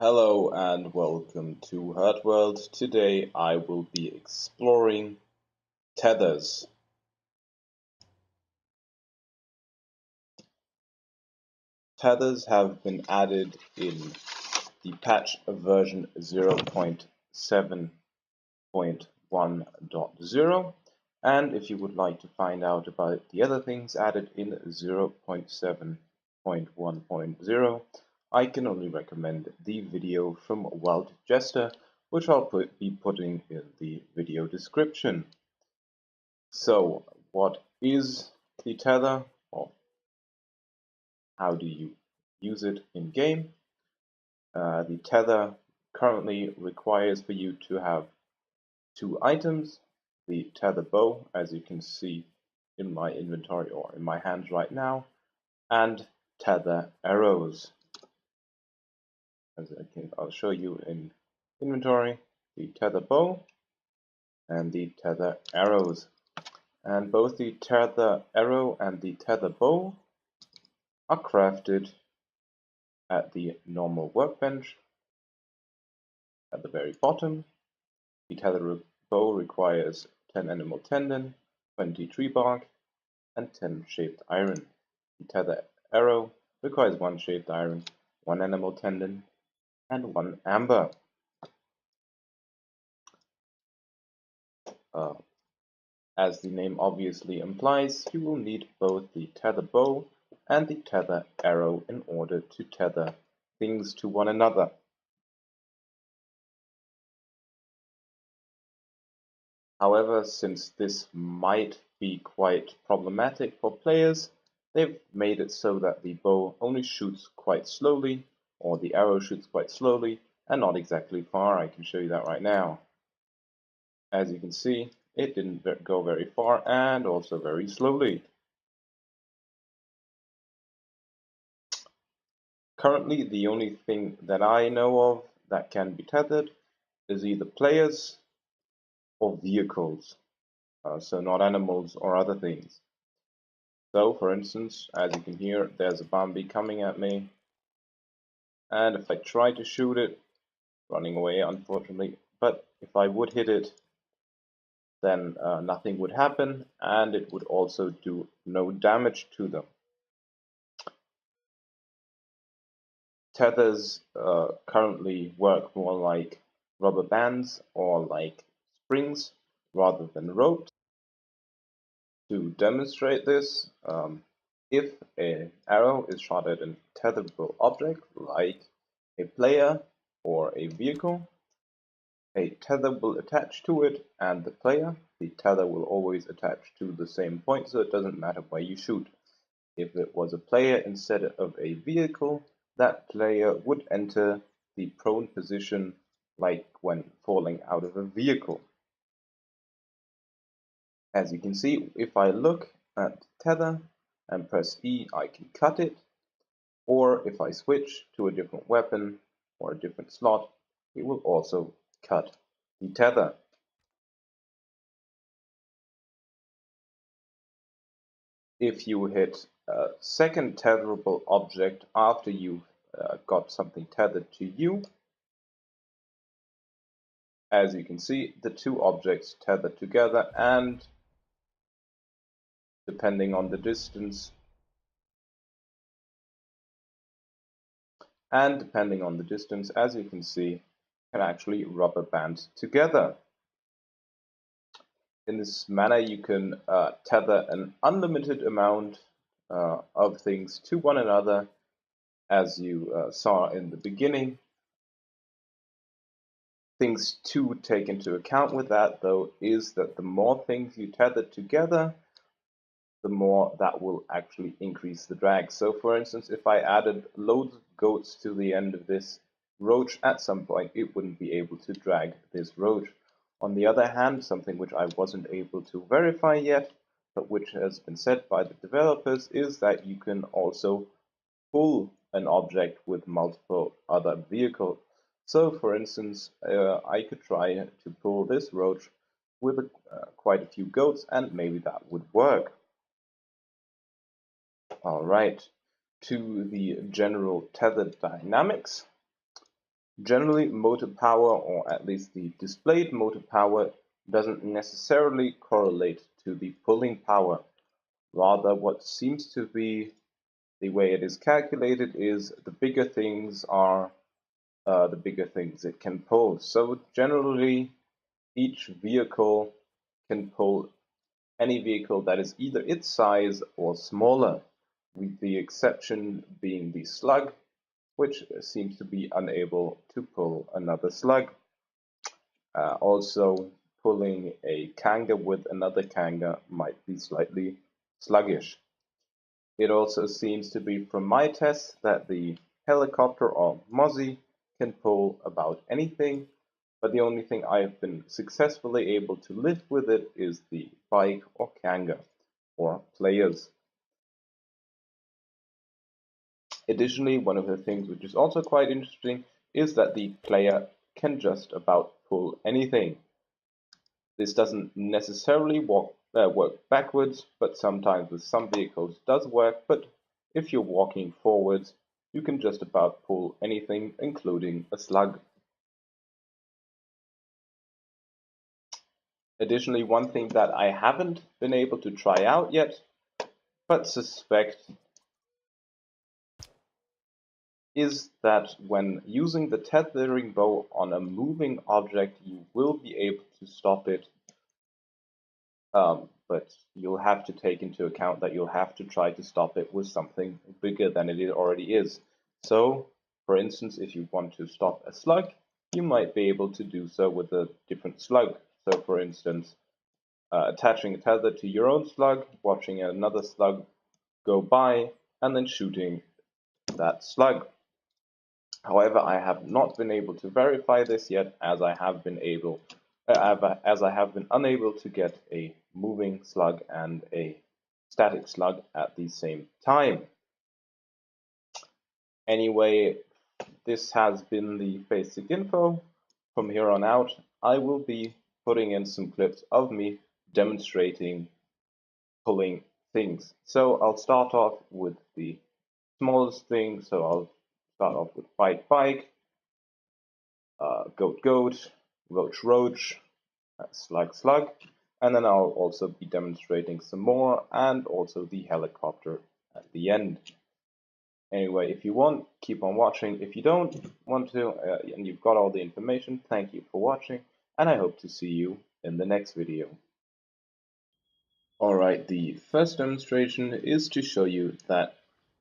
Hello and welcome to Hurtworld. Today I will be exploring tethers. Tethers have been added in the patch version 0.7.1.0, and if you would like to find out about the other things added in 0.7.1.0, I can only recommend the video from JEster, which I'll be putting in the video description. So, what is the tether, or how do you use it in game? The tether currently requires for you to have two items: the tether bow, as you can see in my inventory or in my hands right now, and tether arrows. I'll show you in inventory the tether bow and the tether arrows. And both the tether arrow and the tether bow are crafted at the normal workbench at the very bottom. The tether bow requires 10 animal tendon, 20 tree bark, and 10 shaped iron. The tether arrow requires 1 shaped iron, 1 animal tendon, and 1 amber. As the name obviously implies, you will need both the tether bow and the tether arrow in order to tether things to one another. However, since this might be quite problematic for players, they've made it so that the bow only shoots quite slowly, or the arrow shoots quite slowly, and not exactly far. I can show you that right now. As you can see, it didn't go very far and also very slowly. Currently, the only thing that I know of that can be tethered is either players or vehicles, so not animals or other things. So, for instance, as you can hear, there's a Bambi coming at me, and if I try to shoot it, running away unfortunately, but if I would hit it, then nothing would happen, and it would also do no damage to them. Tethers currently work more like rubber bands or like springs rather than ropes. To demonstrate this, if an arrow is shot at a tetherable object like a player or a vehicle, a tether will attach to it, and the player, the tether will always attach to the same point, so it doesn't matter where you shoot. If it was a player instead of a vehicle, that player would enter the prone position like when falling out of a vehicle. As you can see, if I look at tether and press E, I can cut it, or if I switch to a different weapon or a different slot, it will also cut the tether. If you hit a second tetherable object after you've got something tethered to you, as you can see, the two objects tether together, and depending on the distance, as you can see, can actually rubber band together. In this manner, you can tether an unlimited amount of things to one another, as you saw in the beginning. Things to take into account with that, though, is that the more things you tether together, the more that will actually increase the drag. So, for instance, if I added loads of goats to the end of this roach at some point, it wouldn't be able to drag this roach. On the other hand, something which I wasn't able to verify yet, but which has been said by the developers, is that you can also pull an object with multiple other vehicles. So, for instance, I could try to pull this roach with quite a few goats, and maybe that would work. Alright, to the general tether dynamics. Generally, motor power, or at least the displayed motor power, doesn't necessarily correlate to the pulling power. Rather, what seems to be the way it is calculated is the bigger things are the bigger things it can pull. So generally, each vehicle can pull any vehicle that is either its size or smaller, with the exception being the slug, which seems to be unable to pull another slug. Also, pulling a Kanga with another Kanga might be slightly sluggish. It also seems to be from my tests that the helicopter or Mozzie can pull about anything, but the only thing I've been successfully able to lift with it is the bike or Kanga, or players. Additionally, one of the things which is also quite interesting is that the player can just about pull anything. This doesn't necessarily work backwards, but sometimes with some vehicles does work. But if you're walking forwards, you can just about pull anything, including a slug. Additionally, one thing that I haven't been able to try out yet, but suspect, is that when using the tethering bow on a moving object, you will be able to stop it. But you'll have to take into account that you'll have to try to stop it with something bigger than it already is. So, for instance, if you want to stop a slug, you might be able to do so with a different slug. So, for instance, attaching a tether to your own slug, watching another slug go by, and then shooting that slug. However, I have not been able to verify this yet, as I have been unable to get a moving slug and a static slug at the same time. Anyway, this has been the basic info. From here on out, I will be putting in some clips of me demonstrating pulling things. So I'll start off with the smallest thing. So I'll start off with bike, goat, roach, slug, and then I'll also be demonstrating some more, and also the helicopter at the end. Anyway, if you want, keep on watching. If you don't want to, and you've got all the information, thank you for watching, and I hope to see you in the next video. Alright, the first demonstration is to show you that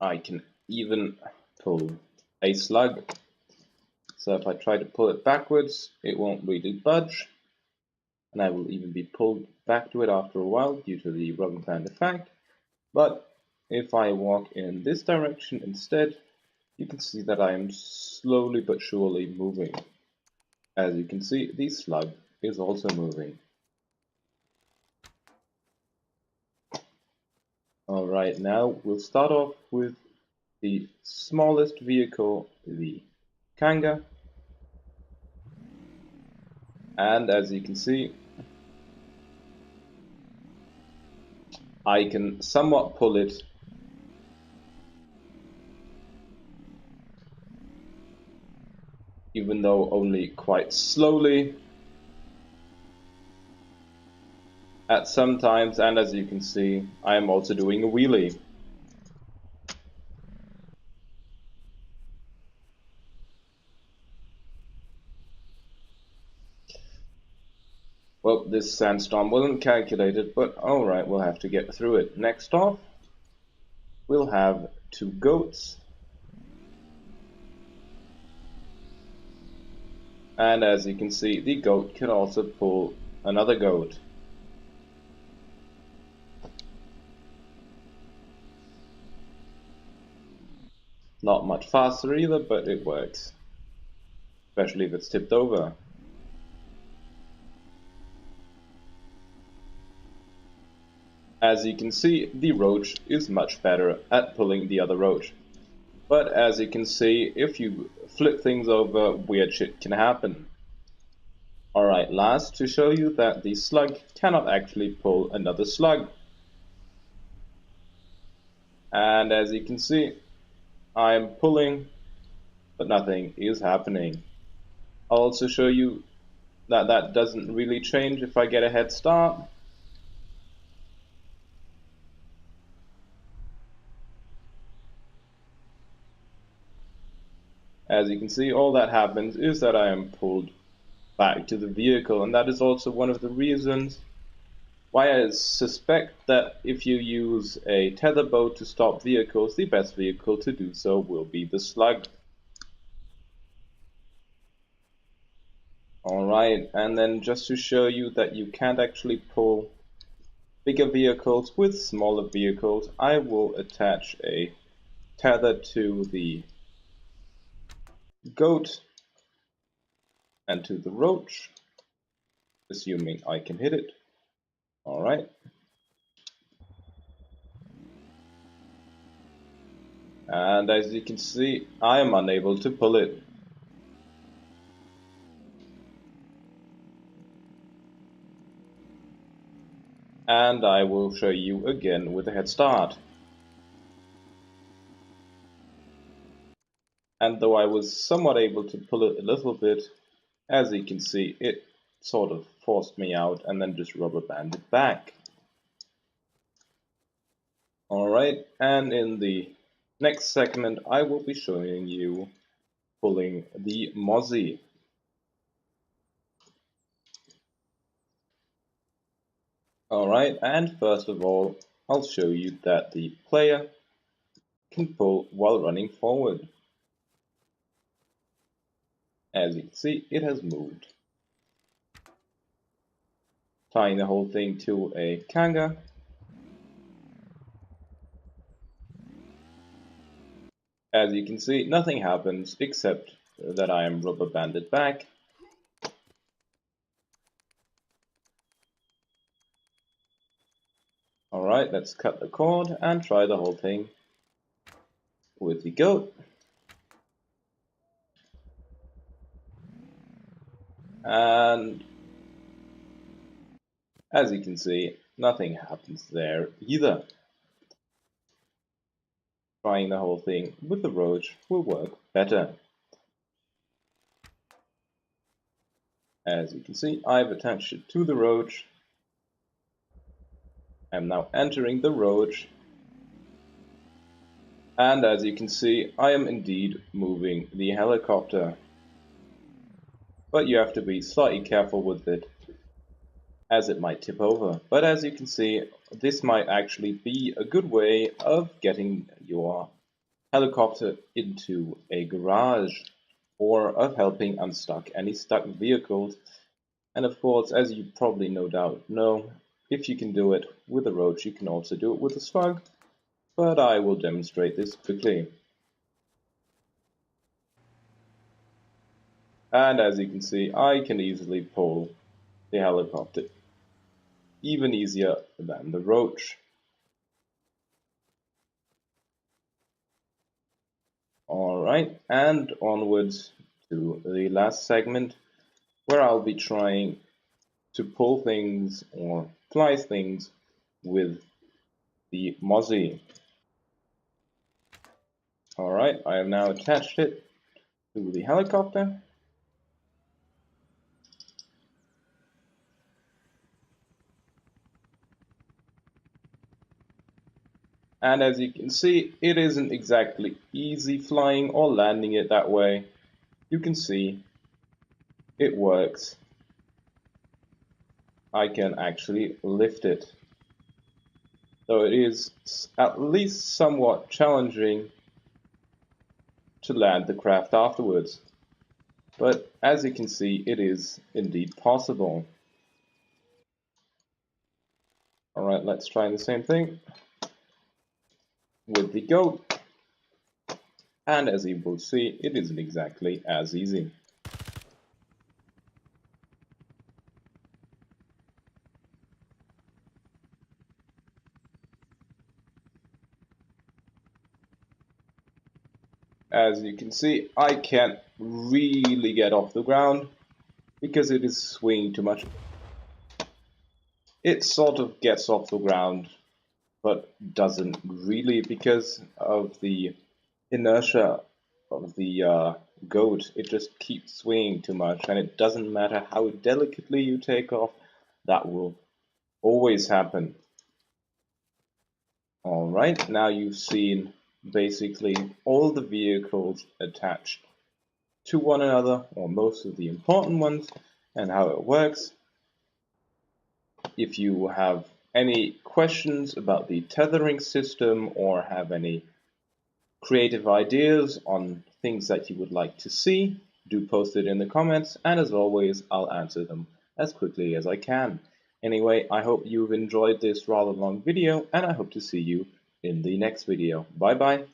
I can even pull a slug. So if I try to pull it backwards, it won't really budge, and I will even be pulled back to it after a while due to the rubber band effect. But if I walk in this direction instead, you can see that I am slowly but surely moving. As you can see, the slug is also moving. Alright, now we'll start off with the smallest vehicle, the Kanga. And as you can see, I can somewhat pull it even though only quite slowly at some times, and as you can see, I am also doing a wheelie. Well, this sandstorm wasn't calculated, but alright, we'll have to get through it. Next off, we'll have two goats. And as you can see, the goat can also pull another goat. Not much faster either, but it works. Especially if it's tipped over. As you can see, the roach is much better at pulling the other roach. But as you can see, if you flip things over, weird shit can happen. Alright, last, to show you that the slug cannot actually pull another slug. And as you can see, I'm pulling, but nothing is happening. I'll also show you that that doesn't really change if I get a head start. As you can see, all that happens is that I am pulled back to the vehicle, and that is also one of the reasons why I suspect that if you use a tether boat to stop vehicles, the best vehicle to do so will be the Slug. Alright, and then just to show you that you can't actually pull bigger vehicles with smaller vehicles, I will attach a tether to the goat and to the roach, assuming I can hit it. Alright. And as you can see, I am unable to pull it. And I will show you again with a head start. And though I was somewhat able to pull it a little bit, as you can see, it sort of forced me out and then just rubber banded back. Alright, and in the next segment I will be showing you pulling the Mozzie. Alright, and first of all, I'll show you that the player can pull while running forward. As you can see, it has moved. Tying the whole thing to a kanga. As you can see, nothing happens except that I am rubber banded back. Alright, let's cut the cord and try the whole thing with the goat. And as you can see, nothing happens there either. Trying the whole thing with the roach will work better. As you can see, I've attached it to the roach. I'm now entering the roach. And as you can see, I am indeed moving the helicopter. But you have to be slightly careful with it, as it might tip over. But as you can see, this might actually be a good way of getting your helicopter into a garage, or of helping unstuck any stuck vehicles. And of course, as you probably no doubt know, if you can do it with a roach, you can also do it with a slug, but I will demonstrate this quickly. And as you can see, I can easily pull the helicopter, even easier than the roach. Alright, and onwards to the last segment, where I'll be trying to pull things or fly things with the Mozzie. Alright, I have now attached it to the helicopter. And as you can see, it isn't exactly easy flying or landing it that way. You can see it works. I can actually lift it. Though it is at least somewhat challenging to land the craft afterwards. But as you can see, it is indeed possible. Alright, let's try the same thing with the goat. And as you will see, it isn't exactly as easy. As you can see, I can't really get off the ground because it is swinging too much. It sort of gets off the ground, but doesn't really because of the inertia goat, it just keeps swinging too much, and it doesn't matter how delicately you take off, that will always happen. Alright, now you've seen basically all the vehicles attached to one another, or most of the important ones, and how it works. If you have any questions about the tethering system or have any creative ideas on things that you would like to see, do post it in the comments, and as always, I'll answer them as quickly as I can. Anyway, I hope you've enjoyed this rather long video, and I hope to see you in the next video. Bye bye.